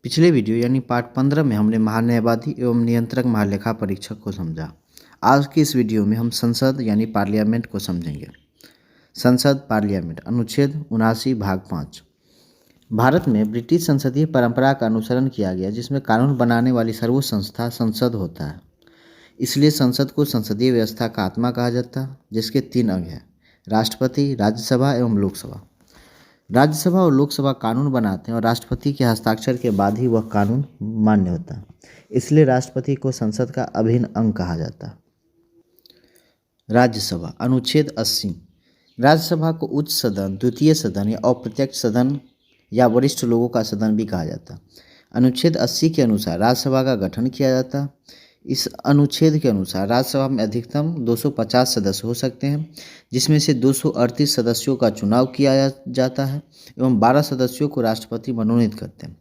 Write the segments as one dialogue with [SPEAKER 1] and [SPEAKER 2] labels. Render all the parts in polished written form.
[SPEAKER 1] पिछले वीडियो यानी पार्ट 15 में हमने महान्यायवादी एवं नियंत्रक महालेखा परीक्षक को समझा। आज की इस वीडियो में हम संसद यानी पार्लियामेंट को समझेंगे। संसद पार्लियामेंट अनुच्छेद 79 भाग 5। भारत में ब्रिटिश संसदीय परंपरा का अनुसरण किया गया, जिसमें कानून बनाने वाली सर्वोच्च संस्था संसद होता है। इसलिए संसद को संसदीय व्यवस्था का आत्मा कहा जाता है, जिसके 3 अंग हैं: राष्ट्रपति, राज्यसभा एवं लोकसभा। राज्यसभा और लोकसभा कानून बनाते हैं और राष्ट्रपति के हस्ताक्षर के बाद ही वह कानून मान्य होता है। इसलिए राष्ट्रपति को संसद का अभिन्न अंग कहा जाता है। राज्यसभा अनुच्छेद 80। राज्यसभा को उच्च सदन, द्वितीय सदन या अप्रत्यक्ष सदन या वरिष्ठ लोगों का सदन भी कहा जाता है। अनुच्छेद 80 के अनुसार राज्यसभा का गठन किया जाता है। इस अनुच्छेद के अनुसार राज्यसभा में अधिकतम 250 सदस्य हो सकते हैं, जिसमें से 238 सदस्यों का चुनाव किया जाता है एवं 12 सदस्यों को राष्ट्रपति मनोनीत करते हैं।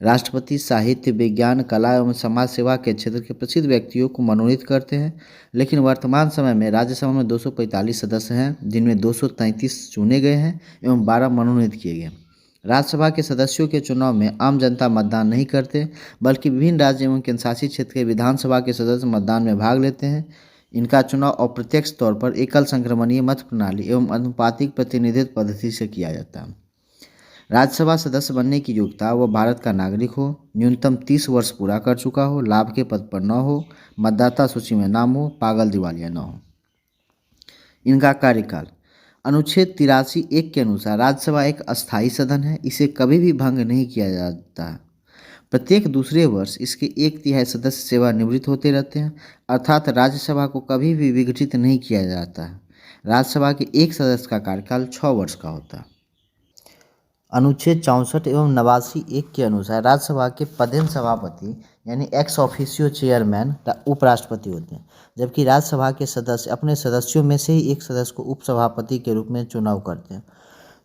[SPEAKER 1] राष्ट्रपति साहित्य, विज्ञान, कला एवं समाज सेवा के क्षेत्र के प्रसिद्ध व्यक्तियों को मनोनीत करते हैं, लेकिन वर्तमान समय में राज्यसभा में 245 सदस्य हैं, जिनमें 233 चुने गए हैं एवं 12 मनोनीत किए गए। राज्यसभा के सदस्यों के चुनाव में आम जनता मतदान नहीं करते, बल्कि विभिन्न राज्य एवं केंद्रशासित क्षेत्र के विधानसभा के सदस्य मतदान में भाग लेते हैं। इनका चुनाव अप्रत्यक्ष तौर पर एकल संक्रमणीय मत प्रणाली एवं अनुपातिक प्रतिनिधित्व पद्धति से किया जाता है। राज्यसभा सदस्य बनने की योग्यता: वह भारत का नागरिक हो, न्यूनतम 30 वर्ष पूरा कर चुका हो, लाभ के पद पर न हो, मतदाता सूची में नाम हो, पागल दिवालिया न हो। इनका कार्यकाल: अनुच्छेद 83(1) के अनुसार राज्यसभा एक अस्थायी सदन है। इसे कभी भी भंग नहीं किया जाता है। प्रत्येक दूसरे वर्ष इसके 1/3 सदस्य सेवानिवृत्त होते रहते हैं, अर्थात राज्यसभा को कभी भी विघटित नहीं किया जाता है। राज्यसभा के एक सदस्य का कार्यकाल 6 वर्ष का होता है। अनुच्छेद 64 एवं 89(1) के अनुसार राज्यसभा के पदेन सभापति यानी एक्स ऑफिशियो चेयरमैन उपराष्ट्रपति होते हैं, जबकि राज्यसभा के सदस्य अपने सदस्यों में से ही एक सदस्य को उपसभापति के रूप में चुनाव करते हैं।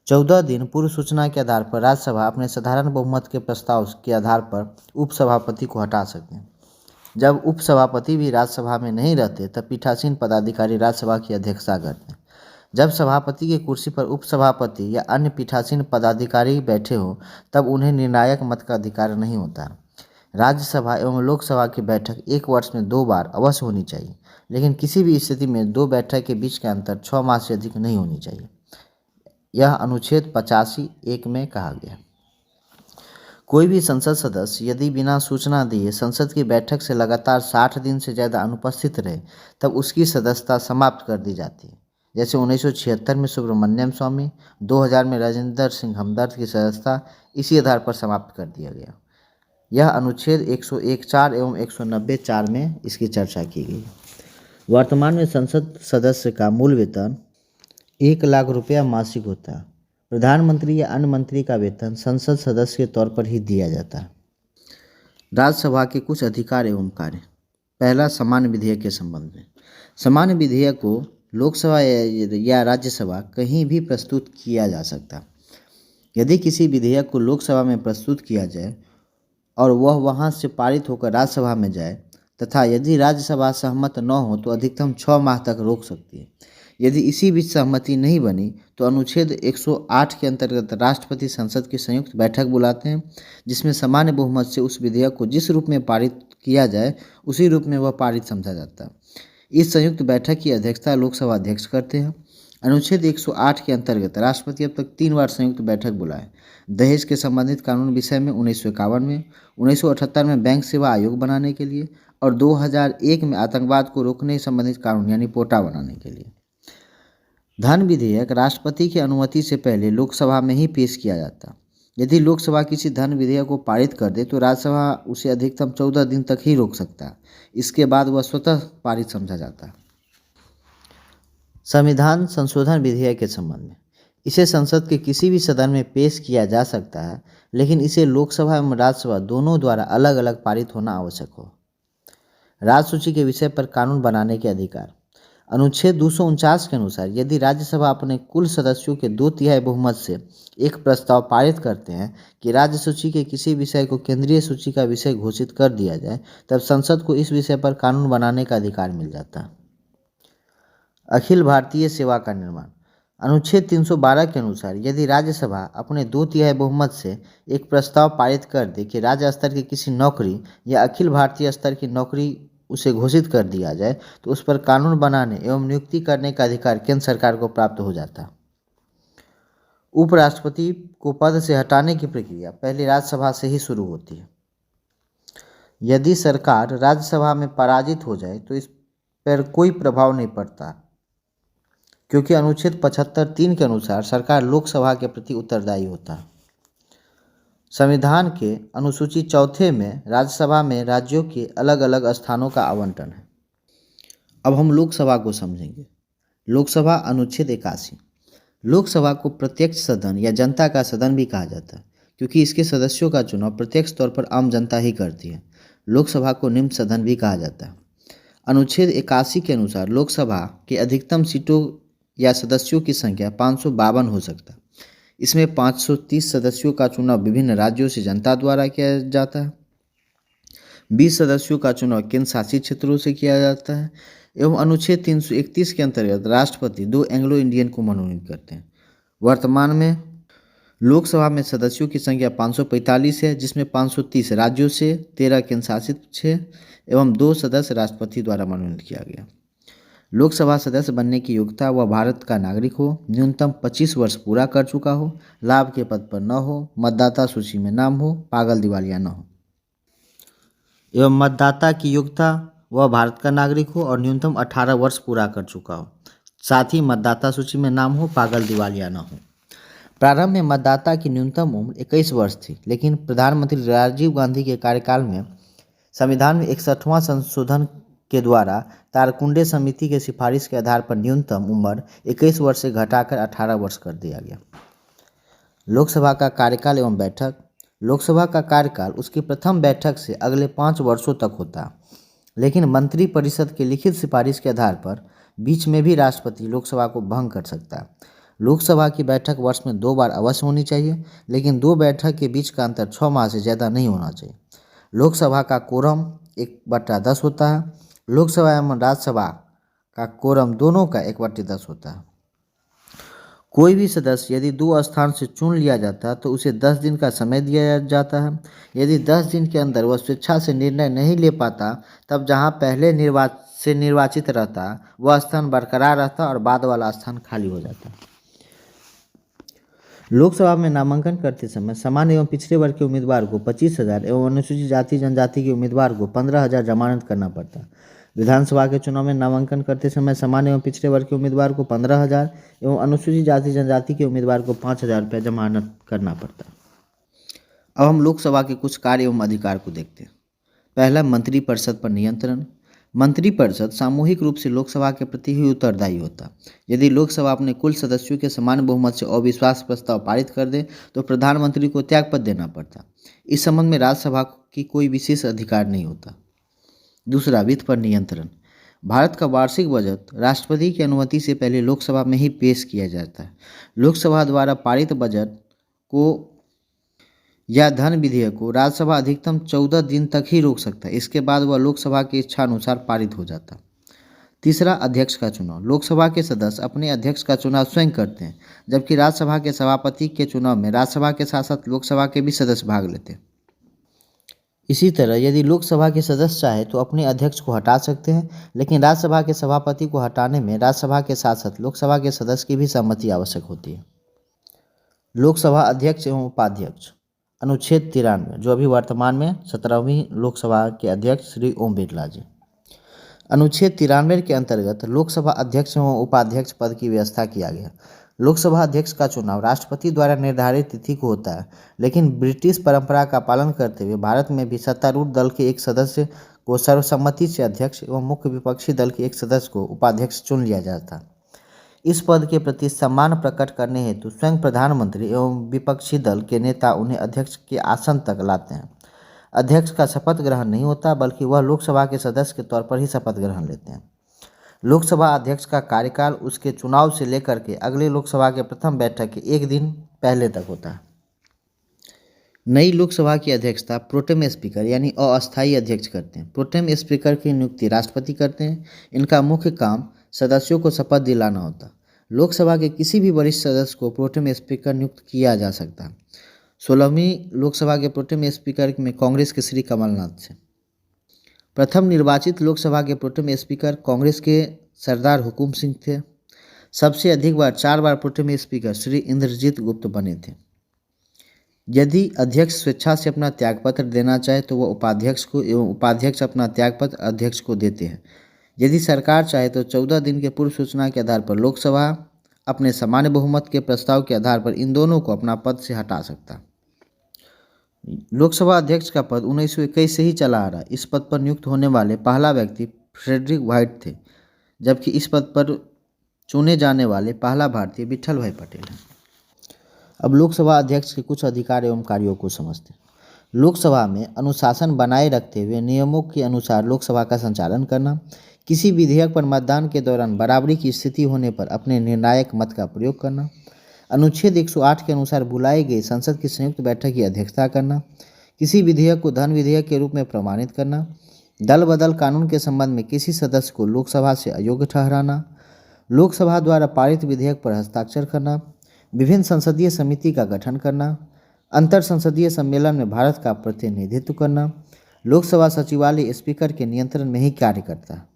[SPEAKER 1] 14 दिन पूर्व सूचना के आधार पर राज्यसभा अपने साधारण बहुमत के प्रस्ताव के आधार पर उपसभापति को हटा सकते हैं। जब उपसभापति भी राज्यसभा में नहीं रहते, तब पीठासीन पदाधिकारी राज्यसभा की अध्यक्षता करते हैं। जब सभापति की कुर्सी पर उपसभापति या अन्य पीठासीन पदाधिकारी बैठे हों, तब उन्हें निर्णायक मत का अधिकार नहीं होता। राज्यसभा एवं लोकसभा की बैठक एक वर्ष में 2 बार अवश्य होनी चाहिए, लेकिन किसी भी स्थिति में 2 बैठक के बीच का अंतर 6 माह से अधिक नहीं होनी चाहिए। यह अनुच्छेद 85(1) में कहा गया। कोई भी संसद सदस्य यदि बिना सूचना दिए संसद की बैठक से लगातार 60 दिन से ज़्यादा अनुपस्थित रहे, तब उसकी सदस्यता समाप्त कर दी जाती है। जैसे 1976 में सुब्रमण्यम स्वामी, 2000 में राजेंद्र सिंह हमदर्द की सदस्यता इसी आधार पर समाप्त कर दिया गया। यह अनुच्छेद 101(4) एवं 190(4) में इसकी चर्चा की गई। वर्तमान में संसद सदस्य का मूल वेतन 1 लाख रुपया मासिक होता है। प्रधानमंत्री या अन्य मंत्री का वेतन संसद सदस्य के तौर पर ही दिया जाता है। राज्यसभा के कुछ अधिकार एवं कार्य: पहला, सामान्य विधेयक के संबंध में। सामान्य विधेयक को लोकसभा या राज्यसभा कहीं भी प्रस्तुत किया जा सकता। यदि किसी विधेयक को लोकसभा में प्रस्तुत किया जाए और वह वहां से पारित होकर राज्यसभा में जाए, तथा यदि राज्यसभा सहमत न हो तो अधिकतम 6 माह तक रोक सकती है। यदि इसी बीच सहमति नहीं बनी तो अनुच्छेद 108 के अंतर्गत राष्ट्रपति संसद की संयुक्त बैठक बुलाते हैं, जिसमें सामान्य बहुमत से उस विधेयक को जिस रूप में पारित किया जाए उसी रूप में वह पारित समझा जाता है। इस संयुक्त बैठक की अध्यक्षता लोकसभा अध्यक्ष करते हैं। अनुच्छेद 108 के अंतर्गत राष्ट्रपति अब तक 3 बार संयुक्त बैठक बुलाए: दहेज के संबंधित कानून विषय में 1951 में, 1978 में बैंक सेवा आयोग बनाने के लिए और 2001 में आतंकवाद को रोकने संबंधित कानून यानी पोटा बनाने के लिए। धन विधेयक राष्ट्रपति की अनुमति से पहले लोकसभा में ही पेश किया जाता। यदि लोकसभा किसी धन विधेयक को पारित कर दे तो राज्यसभा उसे अधिकतम 14 दिन तक ही रोक सकता। इसके बाद वह स्वतः पारित समझा जाता। संविधान संशोधन विधेयक के संबंध में: इसे संसद के किसी भी सदन में पेश किया जा सकता है, लेकिन इसे लोकसभा एवं राज्यसभा दोनों द्वारा अलग अलग पारित होना आवश्यक हो। राज्यसूची के विषय पर कानून बनाने के अधिकार: अनुच्छेद 249 के अनुसार यदि राज्यसभा अपने कुल सदस्यों के 2/3 बहुमत से एक प्रस्ताव पारित करते हैं कि राज्य सूची के किसी विषय को केंद्रीय सूची का विषय घोषित कर दिया जाए, तब संसद को इस विषय पर कानून बनाने का अधिकार मिल जाता है। अखिल भारतीय सेवा का निर्माण: अनुच्छेद 312 के अनुसार यदि राज्यसभा अपने 2/3 बहुमत से एक प्रस्ताव पारित कर दे कि राज्य स्तर की किसी नौकरी या अखिल भारतीय स्तर की नौकरी उसे घोषित कर दिया जाए तो उस पर कानून बनाने एवं नियुक्ति करने का अधिकार केंद्र सरकार को प्राप्त हो जाता है। उपराष्ट्रपति को पद से हटाने की प्रक्रिया पहले राज्यसभा से ही शुरू होती है। यदि सरकार राज्यसभा में पराजित हो जाए तो इस पर कोई प्रभाव नहीं पड़ता, क्योंकि अनुच्छेद 75(3) के अनुसार सरकार लोकसभा के प्रति उत्तरदायी होता है। संविधान के अनुसूची 4 में राज्यसभा में राज्यों के अलग अलग स्थानों का आवंटन है। अब हम लोकसभा को समझेंगे। लोकसभा अनुच्छेद 81। लोकसभा को प्रत्यक्ष सदन या जनता का सदन भी कहा जाता है, क्योंकि इसके सदस्यों का चुनाव प्रत्यक्ष तौर पर आम जनता ही करती है। लोकसभा को निम्न सदन भी कहा जाता है। अनुच्छेद 81 के अनुसार लोकसभा के अधिकतम सीटों या सदस्यों की संख्या 552 हो सकता है। इसमें 530 सदस्यों का चुनाव विभिन्न राज्यों से जनता द्वारा किया जाता है, 20 सदस्यों का चुनाव केंद्र शासित क्षेत्रों से किया जाता है एवं अनुच्छेद 331 के अंतर्गत राष्ट्रपति 2 एंग्लो इंडियन को मनोनीत करते हैं। वर्तमान में लोकसभा में सदस्यों की संख्या 545 है, जिसमें 530 राज्यों से, 13 केंद्र शासित से एवं 2 सदस्य राष्ट्रपति द्वारा मनोनीत किया गया। लोकसभा सदस्य बनने की योग्यता वह भारत का नागरिक हो, न्यूनतम 25 वर्ष पूरा कर चुका हो, लाभ के पद पर न हो, मतदाता सूची में नाम हो, पागल दिवालिया न हो। एवं मतदाता की योग्यता वह भारत का नागरिक हो और न्यूनतम 18 वर्ष पूरा कर चुका हो, साथ ही मतदाता सूची में नाम हो, पागल दिवालिया न हो। प्रारंभ में मतदाता की न्यूनतम उम्र 21 वर्ष थी, लेकिन प्रधानमंत्री राजीव गांधी के कार्यकाल में संविधान में 61वां संशोधन के द्वारा तारकुंडे समिति के सिफारिश के आधार पर न्यूनतम उम्र 21 वर्ष से घटाकर 18 वर्ष कर दिया गया। लोकसभा का कार्यकाल एवं बैठक। लोकसभा का कार्यकाल उसकी प्रथम बैठक से अगले 5 वर्षों तक होता है, लेकिन मंत्रिपरिषद की लिखित सिफारिश के आधार पर बीच में भी राष्ट्रपति लोकसभा को भंग कर सकता है। लोकसभा की बैठक वर्ष में 2 बार अवश्य होनी चाहिए, लेकिन 2 बैठक के बीच का अंतर 6 माह से ज़्यादा नहीं होना चाहिए। लोकसभा का कोरम 1/10 होता है। लोकसभा एवं राज्यसभा का कोरम दोनों का 1/10 होता है। कोई भी सदस्य यदि 2 स्थान से चुन लिया जाता है तो उसे 10 दिन का समय दिया जाता है। यदि 10 दिन के अंदर वह स्वेच्छा से निर्णय नहीं ले पाता, तब जहां पहले निर्वाचित रहता वह स्थान बरकरार रहता और बाद वाला स्थान खाली हो जाता। लोकसभा में नामांकन करते समय सामान्य एवं पिछड़े वर्ग के उम्मीदवार को 25,000 एवं अनुसूचित जाति जनजाति के उम्मीदवार को 15,000 जमानत करना पड़ता। विधानसभा के चुनाव में नामांकन करते समय सामान्य एवं पिछड़े वर्ग के उम्मीदवार को 15,000 एवं अनुसूचित जाति जनजाति के उम्मीदवार को 5,000 रुपये जमानत करना पड़ता। अब हम लोकसभा के कुछ कार्य एवं अधिकार को देखते हैं। पहला, मंत्रिपरिषद पर नियंत्रण। मंत्रिपरिषद सामूहिक रूप से लोकसभा के प्रति ही उत्तरदायी होता। यदि लोकसभा अपने कुल सदस्यों के समान बहुमत से अविश्वास प्रस्ताव पारित कर दे तो प्रधानमंत्री को त्यागपत्र देना पड़ता। इस संबंध में राज्यसभा की कोई विशेष अधिकार नहीं होता। दूसरा, वित्त पर नियंत्रण। भारत का वार्षिक बजट राष्ट्रपति की अनुमति से पहले लोकसभा में ही पेश किया जाता है। लोकसभा द्वारा पारित बजट को या धन विधेयक को राज्यसभा अधिकतम 14 दिन तक ही रोक सकता है। इसके बाद वह लोकसभा की इच्छा अनुसार पारित हो जाता। तीसरा, अध्यक्ष का चुनाव। लोकसभा के सदस्य अपने अध्यक्ष का चुनाव स्वयं करते हैं, जबकि राज्यसभा के सभापति के चुनाव में राज्यसभा के साथ साथ लोकसभा के भी सदस्य भाग लेते हैं। इसी तरह यदि लोकसभा के सदस्य चाहे तो अपने अध्यक्ष को हटा सकते हैं, लेकिन राज्यसभा के सभापति को हटाने में राज्यसभा के साथ साथ लोकसभा के सदस्य की भी सहमति आवश्यक होती है। लोकसभा अध्यक्ष एवं उपाध्यक्ष। अनुच्छेद 93, जो अभी वर्तमान में 17वीं लोकसभा के अध्यक्ष श्री ओम बिरला जी। अनुच्छेद 93 के अंतर्गत लोकसभा अध्यक्ष एवं उपाध्यक्ष पद की व्यवस्था किया गया। लोकसभा अध्यक्ष का चुनाव राष्ट्रपति द्वारा निर्धारित तिथि को होता है, लेकिन ब्रिटिश परंपरा का पालन करते हुए भारत में भी सत्तारूढ़ दल के एक सदस्य को सर्वसम्मति से अध्यक्ष एवं मुख्य विपक्षी दल के एक सदस्य को उपाध्यक्ष चुन लिया जाता। इस पद के प्रति सम्मान प्रकट करने हेतु स्वयं प्रधानमंत्री एवं विपक्षी दल के नेता उन्हें अध्यक्ष के आसन तक लाते हैं। अध्यक्ष का शपथ ग्रहण नहीं होता, बल्कि वह लोकसभा के सदस्य के तौर पर ही शपथ ग्रहण लेते हैं। लोकसभा अध्यक्ष का कार्यकाल उसके चुनाव से लेकर के अगले लोकसभा के प्रथम बैठक के 1 दिन पहले तक होता है। नई लोकसभा की अध्यक्षता प्रोटेम स्पीकर यानी अस्थायी अध्यक्ष करते हैं। प्रोटेम स्पीकर की नियुक्ति राष्ट्रपति करते हैं। इनका मुख्य काम सदस्यों को शपथ दिलाना होता। लोकसभा के किसी भी वरिष्ठ सदस्य को प्रोटेम स्पीकर नियुक्त किया जा सकता है। 16वीं लोकसभा के प्रोटेम स्पीकर में कांग्रेस के श्री कमलनाथ थे। प्रथम निर्वाचित लोकसभा के प्रोटेम स्पीकर कांग्रेस के सरदार हुकुम सिंह थे। सबसे अधिक बार 4 बार प्रोटेम स्पीकर श्री इंद्रजीत गुप्त बने थे। यदि अध्यक्ष स्वेच्छा से अपना त्यागपत्र देना चाहे तो वह उपाध्यक्ष को एवं उपाध्यक्ष अपना त्यागपत्र अध्यक्ष को देते हैं। यदि सरकार चाहे तो 14 दिन के पूर्व सूचना के आधार पर लोकसभा अपने सामान्य बहुमत के प्रस्ताव के आधार पर इन दोनों को अपना पद से हटा सकता। लोकसभा अध्यक्ष का पद 1921 से ही चला आ रहा। इस पद पर नियुक्त होने वाले पहला व्यक्ति फ्रेडरिक व्हाइट थे, जबकि इस पद पर चुने जाने वाले पहला भारतीय विट्ठल भाई पटेल हैं। अब लोकसभा अध्यक्ष के कुछ अधिकार एवं कार्यों को समझते हैं। लोकसभा में अनुशासन बनाए रखते हुए नियमों के अनुसार लोकसभा का संचालन करना, किसी विधेयक पर मतदान के दौरान बराबरी की स्थिति होने पर अपने निर्णायक मत का प्रयोग करना, अनुच्छेद 108 के अनुसार बुलाई गई संसद की संयुक्त बैठक की अध्यक्षता करना, किसी विधेयक को धन विधेयक के रूप में प्रमाणित करना, दल बदल कानून के संबंध में किसी सदस्य को लोकसभा से अयोग्य ठहराना, लोकसभा द्वारा पारित विधेयक पर हस्ताक्षर करना, विभिन्न संसदीय समिति का गठन करना, अंतर संसदीय सम्मेलन में भारत का प्रतिनिधित्व करना। लोकसभा सचिवालय स्पीकर के नियंत्रण में ही कार्य करता है।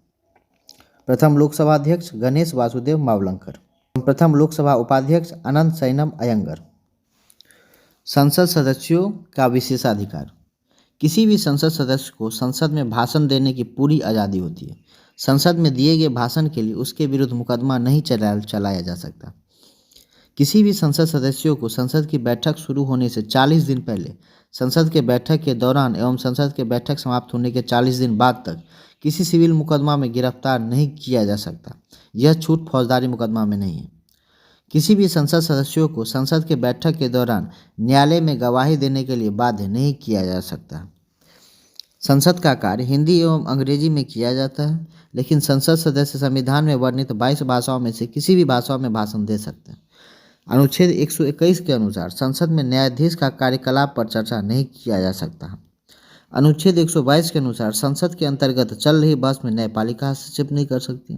[SPEAKER 1] प्रथम लोकसभा अध्यक्ष गणेश वासुदेव मावलंकर, प्रथम लोकसभा उपाध्यक्ष अनंत सैनम अयंगर। संसद सदस्यों का विशेषाधिकार। किसी भी संसद सदस्य को संसद में भाषण देने की पूरी आज़ादी होती है। संसद में दिए गए भाषण के लिए उसके विरुद्ध मुकदमा नहीं चलाया जा सकता। किसी भी संसद सदस्यों को संसद की बैठक शुरू होने से 40 दिन पहले, संसद के बैठक के दौरान एवं संसद के बैठक समाप्त होने के 40 दिन बाद तक किसी सिविल मुकदमा में गिरफ्तार नहीं किया जा सकता। यह छूट फौजदारी मुकदमा में नहीं है। किसी भी संसद सदस्यों को संसद के बैठक के दौरान न्यायालय में गवाही देने के लिए बाध्य नहीं किया जा सकता। संसद का कार्य हिंदी एवं अंग्रेजी में किया जाता है, लेकिन संसद सदस्य संविधान में वर्णित 22 भाषाओं में से किसी भी भाषाओं में भाषण दे सकते हैं। अनुच्छेद 121 के अनुसार संसद में न्यायाधीश का कार्यकलाप पर चर्चा नहीं किया जा सकता। अनुच्छेद 122 के अनुसार संसद के अंतर्गत चल रही बहस में न्यायपालिका हस्तक्षेप नहीं कर सकती।